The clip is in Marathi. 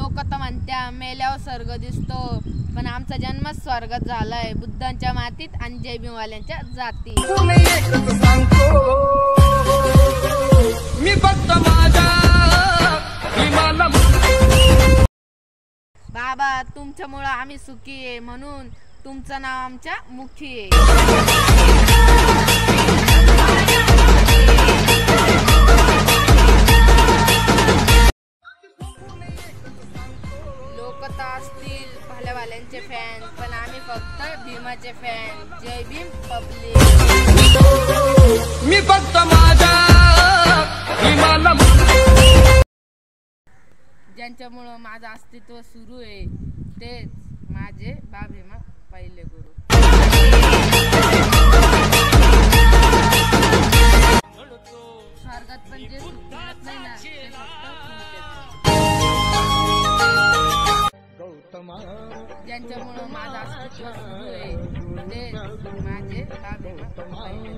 लोक तर म्हणत्या मेल्यावर स्वर्ग दिसतो, पण आमचा जन्मच स्वर्गात झालाय, बुद्धांच्या मातीत आणि जय भीमवाल्यांच्या जाती। मी फक्त माझ्या भीमाला बाबा, तुमच्यामुळे आम्ही सुखी आहे, म्हणून तुमचं नाव आमच्या मुखी आहे। लोक तर असतील भल्यावाल्यांचे फॅन, पण आम्ही फक्त भीमाचे फॅन। जय भीम पब्लिक। मी फक्त माझ्या भीमाला ज्यांच्यामुळं माझं अस्तित्व सुरू आहे, तेच माझे भीमा पहिले गुरु। स्वर्गात पण जे सुख मिळत नाही ना, ते फक्त ज्यांच्यामुळं माझं अस्तित्व सुरू आहे, तेच माझे भीमा पहिले।